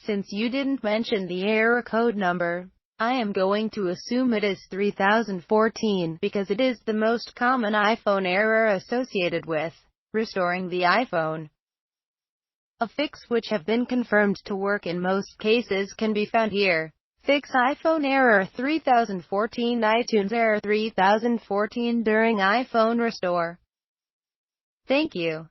Since you didn't mention the error code number, I am going to assume it is 3014, because it is the most common iPhone error associated with restoring the iPhone. A fix which have been confirmed to work in most cases can be found here. Fix iPhone error 3014, iTunes error 3014 during iPhone restore. Thank you.